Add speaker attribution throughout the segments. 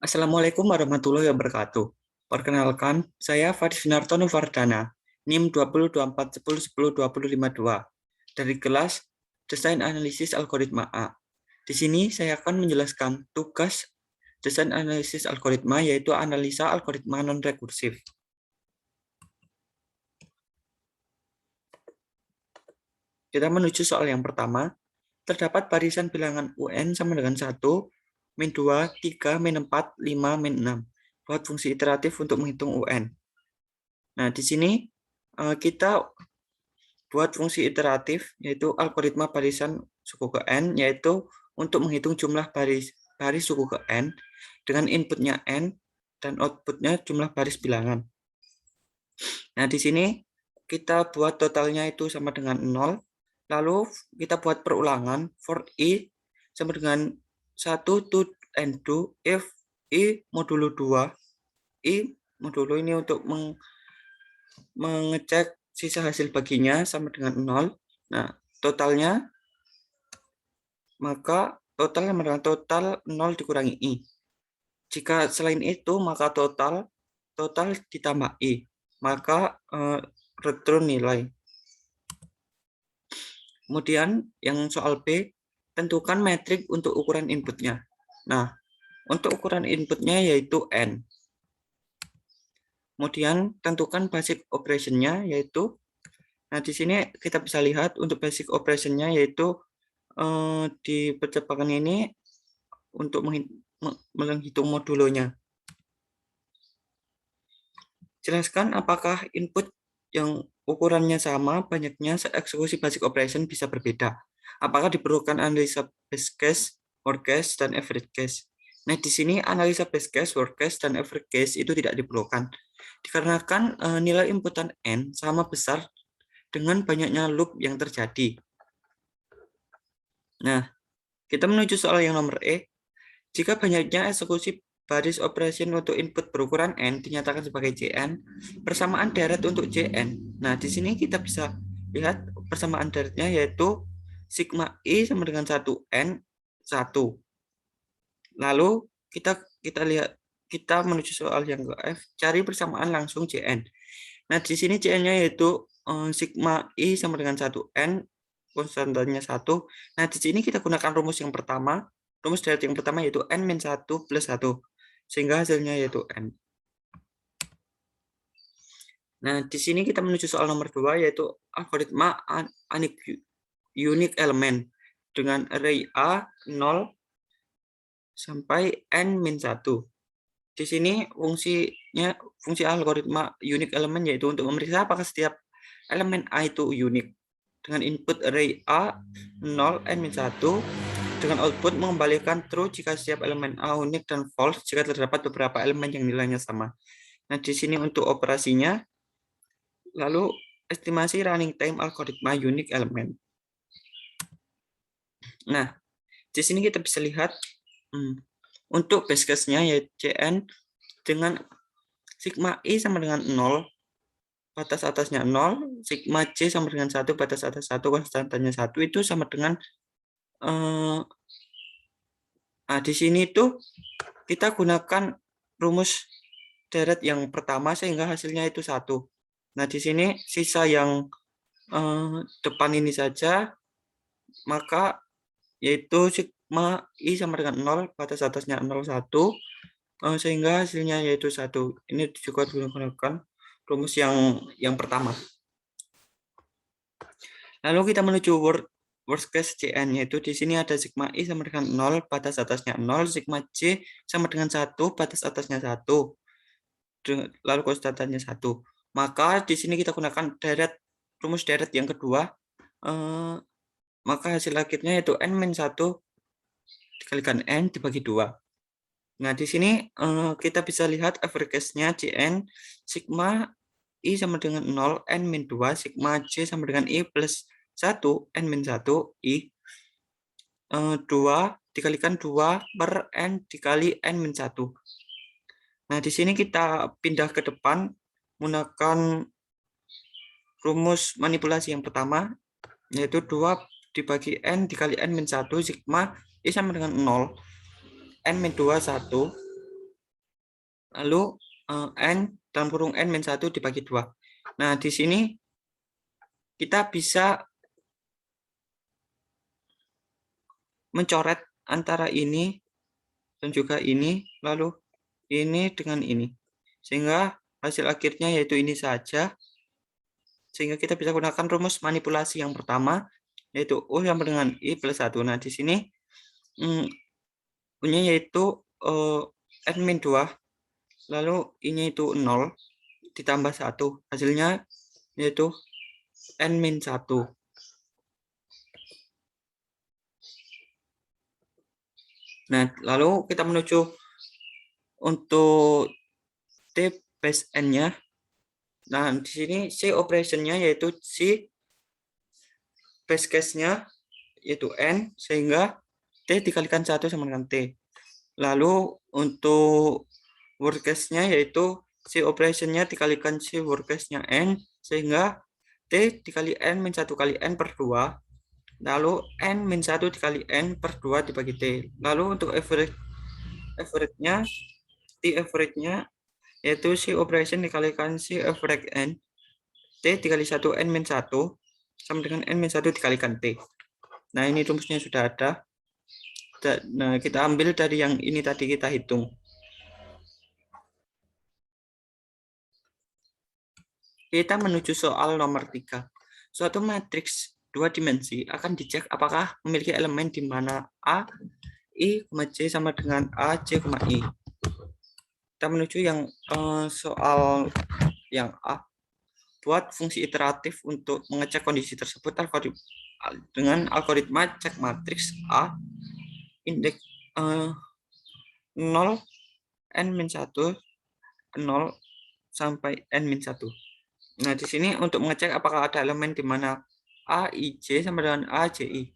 Speaker 1: Assalamualaikum warahmatullahi wabarakatuh. Perkenalkan, saya Fadis Nartono Vardana, NIM 202410102052 dari kelas Desain Analisis Algoritma A. Di sini saya akan menjelaskan tugas desain analisis algoritma, yaitu analisa algoritma non-rekursif. Kita menuju soal yang pertama. Terdapat barisan bilangan UN sama dengan 1, min 2, 3, min 4, 5, min 6. Buat fungsi iteratif untuk menghitung UN. Nah, di sini kita buat fungsi iteratif, yaitu algoritma barisan suku ke N, yaitu untuk menghitung jumlah baris suku ke N, dengan inputnya N, dan outputnya jumlah baris bilangan. Nah, di sini kita buat totalnya itu sama dengan 0, lalu kita buat perulangan for I sama dengan 1 to and 2 if I modulo 2, I modulo ini untuk mengecek sisa hasil baginya sama dengan 0. Nah, totalnya, maka total sama dengan total 0 dikurangi I. Jika selain itu, maka total ditambah I. Maka return nilai. Kemudian yang soal B, tentukan metrik untuk ukuran inputnya. Nah, untuk ukuran inputnya yaitu N. Kemudian tentukan basic operation-nya yaitu, nah di sini kita bisa lihat untuk basic operation-nya yaitu di percepatan ini untuk menghitung modulonya. Jelaskan apakah input yang ukurannya sama, banyaknya eksekusi basic operation bisa berbeda. Apakah diperlukan analisa base case, worst case, dan average case? Nah, di sini analisa base case, worst case, dan average case itu tidak diperlukan. Dikarenakan nilai inputan N sama besar dengan banyaknya loop yang terjadi. Nah, kita menuju soal yang nomor E. Jika banyaknya eksekusi baris operation untuk input berukuran N dinyatakan sebagai Jn, persamaan deret untuk Jn. Nah, di sini kita bisa lihat persamaan deretnya yaitu sigma I sama dengan 1N 1. Lalu kita lihat, kita menuju soal yang ke F, cari persamaan langsung Jn. Nah, di sini Jn-nya yaitu sigma I sama dengan 1N, konstantanya 1. Nah, di sini kita gunakan rumus yang pertama. Rumus deret yang pertama yaitu N-1 plus 1. Sehingga hasilnya yaitu N. Nah, di sini kita menuju soal nomor 2, yaitu algoritma unique element dengan array A 0 sampai N-1. Di sini fungsi algoritma unique element yaitu untuk memeriksa apakah setiap elemen A itu unik. Dengan input array A 0 N-1, dengan output mengembalikan true jika setiap elemen A unik dan false jika terdapat beberapa elemen yang nilainya sama. Nah, di sini untuk operasinya, lalu estimasi running time algoritma unique element. Nah, di sini kita bisa lihat untuk base case-nya yaitu Cn dengan sigma I sama dengan 0, batas atasnya 0, sigma J sama dengan 1, batas atas 1, konstantanya 1, itu sama dengan nah, di sini tuh kita gunakan rumus deret yang pertama sehingga hasilnya itu 1. Nah, di sini sisa yang depan ini saja, maka yaitu sigma I sama dengan 0, batas atasnya 0, 1, sehingga hasilnya yaitu 1. Ini juga digunakan rumus yang pertama. Lalu kita menuju worst case Cn, yaitu di sini ada sigma I sama dengan 0, batas atasnya 0, sigma J sama dengan 1, batas atasnya 1, lalu konstantannya 1. Maka di sini kita gunakan rumus deret yang kedua, maka hasil akhirnya yaitu N-1 dikalikan N dibagi 2. Nah, di sini kita bisa lihat average case-nya Cn, sigma I sama dengan 0, N-2, sigma J sama dengan I plus 1, N-1, I, 2 dikalikan 2 per N dikali N-1. Nah, di sini kita pindah ke depan menggunakan rumus manipulasi yang pertama, yaitu 2 dibagi N dikali N-1, sigma I sama dengan 0, N-2, 1, lalu N dalam kurung N min 1 dibagi 2. Nah, di sini kita bisa mencoret antara ini dan juga ini, lalu ini dengan ini. Sehingga hasil akhirnya yaitu ini saja. Sehingga kita bisa gunakan rumus manipulasi yang pertama, yaitu U sama dengan I plus 1. Nah, di sini punya yaitu N min 2, lalu ini itu 0, ditambah 1. Hasilnya yaitu N min 1. Nah, lalu kita menuju untuk T base N-nya. Nah, di sini C operation-nya yaitu C base case-nya yaitu N, sehingga T dikalikan 1 sama dengan T. Lalu untuk worst case-nya yaitu C operation-nya dikalikan C worst case-nya N, sehingga T dikali N min 1 kali N per 2. Lalu N min 1 dikali N per 2 dibagi T. Lalu untuk average-nya, T average-nya yaitu C operation dikalikan C average N, T dikali 1 N min 1 sama dengan N min 1 dikalikan T. Nah, ini rumusnya sudah ada. Nah, kita ambil dari yang ini tadi kita hitung. Kita menuju soal nomor 3. Suatu matriks 2 dimensi akan dicek apakah memiliki elemen di mana A, I, C sama dengan A, C, I. Kita menuju yang soal yang A. Buat fungsi iteratif untuk mengecek kondisi tersebut dengan algoritma cek matriks A indeks 0, N-1, 0 sampai N-1. Nah, di sini untuk mengecek apakah ada elemen di mana A, I, J sama dengan A, J, I.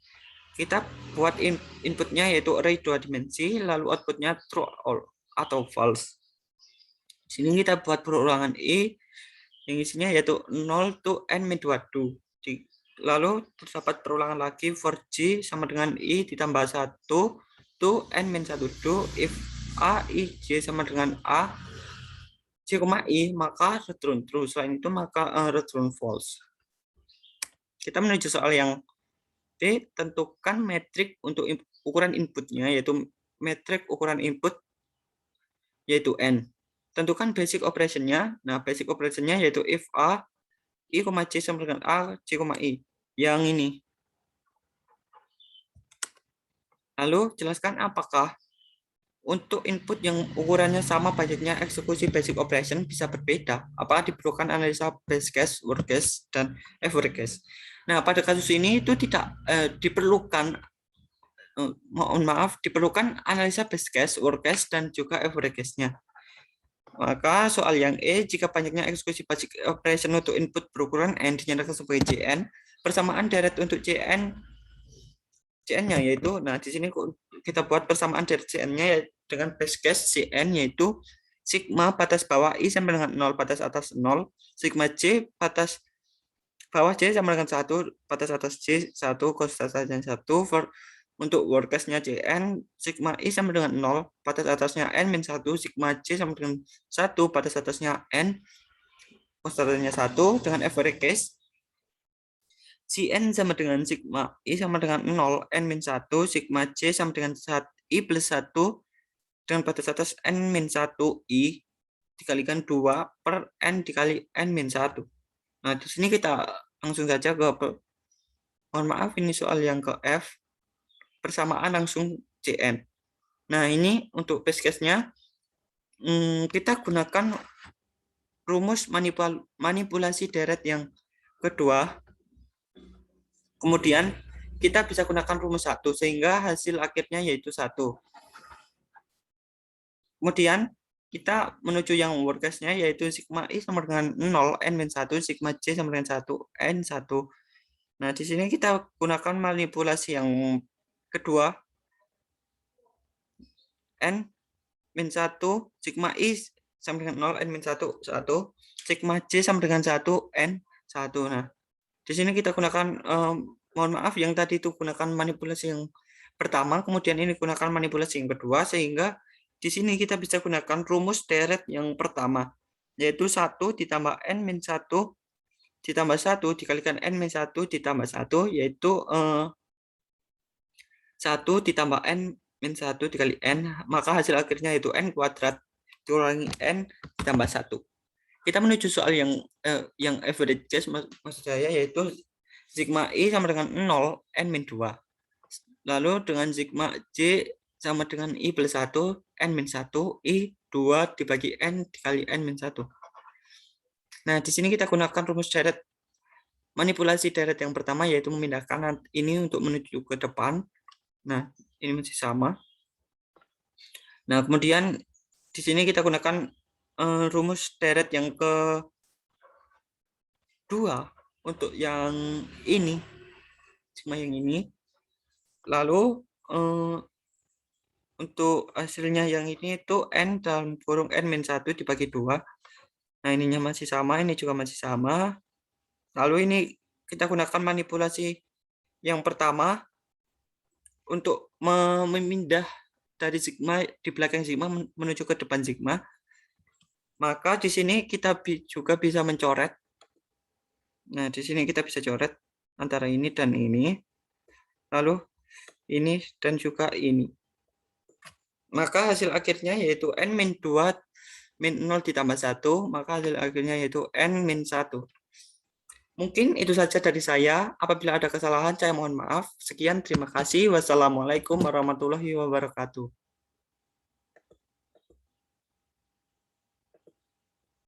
Speaker 1: Kita buat inputnya yaitu array 2 dimensi, lalu outputnya true atau false. Di sini kita buat perulangan I, yang isinya yaitu 0 to N min 22. Lalu terdapat perulangan lagi for J sama dengan I ditambah 1 to N min 1 do if A, I, J sama dengan A, J, I, maka return true. Selain itu maka return false. Kita menuju soal yang B, tentukan metrik untuk ukuran inputnya, yaitu metrik ukuran input yaitu N. Tentukan basic operation-nya. Nah, basic operation-nya yaitu if A, I, C sama dengan A, C, I. Yang ini. Lalu jelaskan apakah untuk input yang ukurannya sama banyaknya eksekusi basic operation bisa berbeda. Apakah diperlukan analisa base case, worst case, dan average case. Nah, pada kasus ini itu tidak diperlukan, mohon maaf, diperlukan analisa base case, worst case, dan juga average case-nya. Maka soal yang E, jika banyaknya eksekusi basic operation untuk input berukuran N dinyatakan sebagai Jn, persamaan deret untuk Cn-nya yaitu, nah di sini kita buat persamaan deret Cn-nya dengan base case Cn yaitu sigma batas bawah I sama dengan 0 batas atas 0, sigma J batas bawah J sama dengan 1 batas atas J 1 cos atasnya 1 untuk worst case-nya Cn, sigma I sama dengan 0 batas atasnya N min 1, sigma J sama dengan 1 batas atasnya N cos atasnya 1 dengan average case Cn sama dengan sigma I sama dengan 0, N min 1, sigma J sama dengan I plus 1 dengan batas atas N min 1 I dikalikan 2 per N dikali N min 1. Nah, di sini kita langsung saja ke, mohon maaf ini soal yang ke F, persamaan langsung Cn. Nah, ini untuk base case-nya kita gunakan rumus manipulasi deret yang kedua. Kemudian kita bisa gunakan rumus 1 sehingga hasil akhirnya yaitu 1. Kemudian kita menuju yang worst case-nya yaitu sigma I sama dengan 0 N min 1, sigma J sama dengan 1 N 1. Nah, di sini kita gunakan manipulasi yang kedua, N min 1, sigma I sama dengan 0 N min 1 1, sigma J sama dengan 1 N 1. Nah, di sini kita gunakan, mohon maaf yang tadi itu gunakan manipulasi yang pertama, kemudian ini gunakan manipulasi yang kedua, sehingga Di sini kita bisa gunakan rumus deret yang pertama, yaitu 1 ditambah n min 1 ditambah 1 dikalikan n min 1 ditambah 1, yaitu 1 ditambah n min 1 dikali n, maka hasil akhirnya yaitu n kuadrat dikurangi n ditambah 1. Kita menuju soal yang average case, maksud saya, yaitu sigma I sama dengan 0, n min 2. Lalu dengan sigma J sama dengan I plus 1, n min 1, I 2 dibagi n dikali n min 1. Nah, di sini kita gunakan rumus deret. Manipulasi deret yang pertama yaitu memindahkan ini untuk menuju ke depan. Nah, ini masih sama. Nah, kemudian di sini kita gunakan rumus deret yang kedua untuk yang ini, sigma yang ini. Lalu untuk hasilnya yang ini itu n dalam kurung n min 1 dibagi 2. Nah, ininya masih sama, ini juga masih sama. Lalu ini kita gunakan manipulasi yang pertama untuk memindah dari sigma di belakang sigma menuju ke depan sigma. Maka di sini kita juga bisa mencoret. Nah, di sini kita bisa coret antara ini dan ini. Lalu ini dan juga ini. Maka hasil akhirnya yaitu n min 2 min 0 ditambah 1, maka hasil akhirnya yaitu n min 1. Mungkin itu saja dari saya. Apabila ada kesalahan, saya mohon maaf. Sekian, terima kasih. Wassalamualaikum warahmatullahi wabarakatuh.